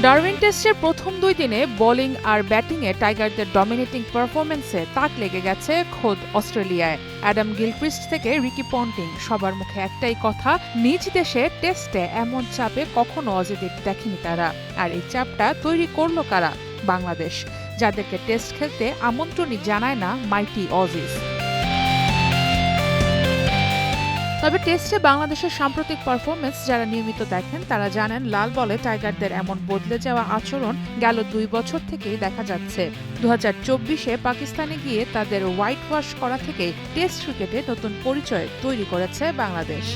Darwin টেস্টের প্রথম ২ দিনে বোলিং আর ব্যাটিংয়ে টাইগারদের ডমিনেটিং পারফরম্যান্সে তাক লেগে গেছে খোদ অস্ট্রেলিয়ায়। অ্যাডাম গিলক্রিস্ট থেকে রিকি পন্টিং, সবার মুখে একটাই কথা, নিজ দেশে টেস্টে এমন চাপে কখনো অজিদের দেখেনি তারা। আর এই চাপটা তৈরি করলো কারা? বাংলাদেশ, যাদেরকে টেস্ট খেলতে আমন্ত্রণই জানায় না মাইটি অজিস। তবে টেস্টে বাংলাদেশের সাম্প্রতিক পারফরমেন্স যারা নিয়মিত দেখেন তারা জানেন লাল বলে টাইগারদের এমন বদলে যাওয়া আচরণ গেল ২ বছর থেকেই দেখা যাচ্ছে। ২০২৪-এ পাকিস্তানে গিয়ে তাদের হোয়াইট ওয়াশ করা থেকেই টেস্ট ক্রিকেটে নতুন পরিচয় তৈরি করেছে বাংলাদেশ।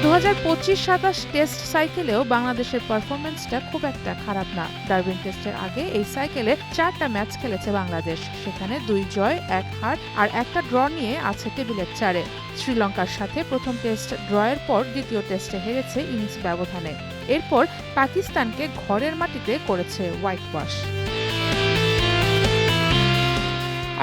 ২০২৫-২৭ টেস্ট সাইকেলেও বাংলাদেশের পারফরমেন্সটা খুব একটা খারাপ না। ডারউইন টেস্টের আগে এই সাইকেলে ৪টা ম্যাচ খেলেছে বাংলাদেশ, সেখানে ২ জয়, ১ হার আর ১টা ড্র নিয়ে আছে টেবিলের ৪-এ। শ্রীলঙ্কার সাথে প্রথম টেস্ট ড্রয়ের পর দ্বিতীয় টেস্টে হেরেছে ইনিংস ব্যবধানে। এরপর পাকিস্তানকে ঘরের মাটিতে করেছে হোয়াইট ওয়াশ।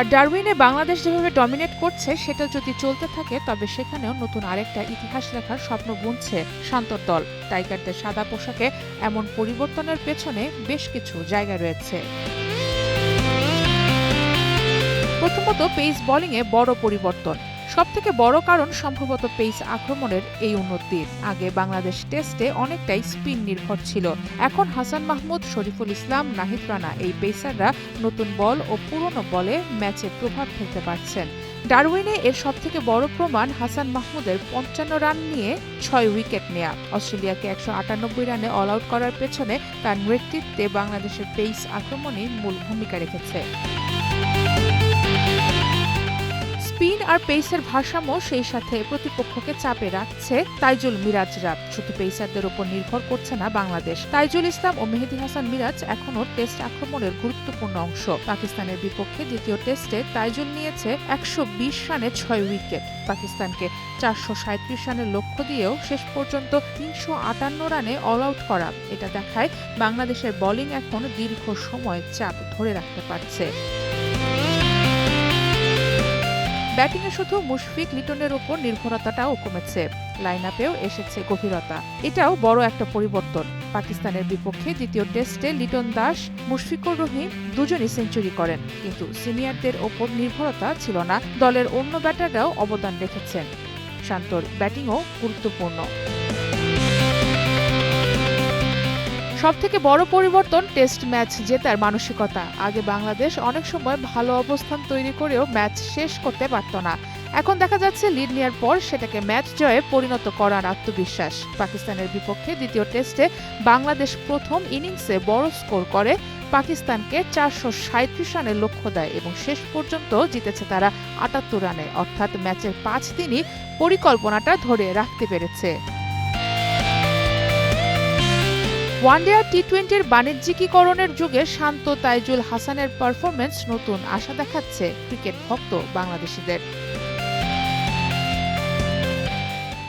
আর ডারউইনে বাংলাদেশ যেভাবে ডমিনেট করছে সেটা যদি চলতে থাকে তবে সেখানেও নতুন আরেকটা ইতিহাস লেখার স্বপ্ন বুনছে শান্তর দল। টাইগারদের সাদা পোশাকে এমন পরিবর্তনের পেছনে বেশ কিছু জায়গা রয়েছে। প্রথমত পেস বোলিংয়ে বড় পরিবর্তন। সবথেকে বড় কারণ সম্ভবত পেস আক্রমণের এই উন্নতি। আগে বাংলাদেশ টেস্টে অনেকটাই স্পিন নির্ভর ছিল। এখন হাসান মাহমুদ, শরীফুল ইসলাম, নাহিদ রানা এই পেসাররা নতুন বল ও পুরনো বলে ম্যাচে প্রভাব ফেলতে পারছেন। ডারউইনে এর সবথেকে বড় প্রমাণ হাসান মাহমুদের ৫৫ রান নিয়ে ৬ উইকেট নেয়া। অস্ট্রেলিয়াকে ১৯৮ রানে অল আউট করার পেছনে তার নেতৃত্বে বাংলাদেশের পেস আক্রমণই মূল ভূমিকা রেখেছে। স্পিন আর পেসার ভারসাম্য সেই সাথে প্রতিপক্ষকে চাপে রাখছে তাইজুল মিরাজরা। শুধু পেসারদের উপর নির্ভর করছে না বাংলাদেশ। তাইজুল ইসলাম ও মেহেদী হাসান মিরাজ এখনও টেস্ট আক্রমণের গুরুত্বপূর্ণ অংশ। পাকিস্তানের বিপক্ষে দ্বিতীয় টেস্টে তাইজুল নিয়েছে ১২০ রানে ৬ উইকেট। পাকিস্তানকে ৪৩৭ রানের লক্ষ্য দিয়েও শেষ পর্যন্ত ৩৫৮ রানে অল আউট করা। এটা দেখায় বাংলাদেশের বোলিং এখন দীর্ঘ সময় চাপ ধরে রাখতে পারছে। ব্যাটিংয়ে শুধু মুশফিক, লিটনের উপর নির্ভরতাটাও কমেছে। লাইন আপেও এসেছে গভীরতা, এটাও বড় একটা পরিবর্তন। পাকিস্তানের বিপক্ষে দ্বিতীয় টেস্টে লিটন দাস, মুশফিকুর রহিম দুজনই সেঞ্চুরি করেন, কিন্তু সিনিয়রদের ওপর নির্ভরতা ছিল না। দলের অন্য ব্যাটাররাও অবদান রেখেছেন। শান্তর ব্যাটিংও গুরুত্বপূর্ণ। সবথেকে বড় পরিবর্তন টেস্ট ম্যাচ জেতার মানসিকতা। আগে বাংলাদেশ অনেক সময় ভালো অবস্থান তৈরি করেও ম্যাচ শেষ করতে পারত না। এখন দেখা যাচ্ছে লিড নেওয়ার পর সেটাকে ম্যাচ জয়ে পরিণত করার আত্মবিশ্বাস। পাকিস্তানের বিপক্ষে দ্বিতীয় টেস্টে বাংলাদেশ প্রথম ইনিংসে বড় স্কোর করে পাকিস্তানকে ৪৩৭ রানের লক্ষ্য দেয় এবং শেষ পর্যন্ত জিতেছে তারা ৭৮ রানে, অর্থাৎ ম্যাচের ৫ দিনই পরিকল্পনাটা ধরে রাখতে পেরেছে। ওয়ানডে আর টি-টোয়েন্টির বাণিজ্যিকীকরণের যুগে শান্ত, তাইজুল, হাসানের পারফরমেন্স নতুন আশা দেখাচ্ছে ক্রিকেট ভক্ত বাংলাদেশিদের।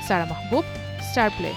সারা মাহবুব, স্টার প্লে।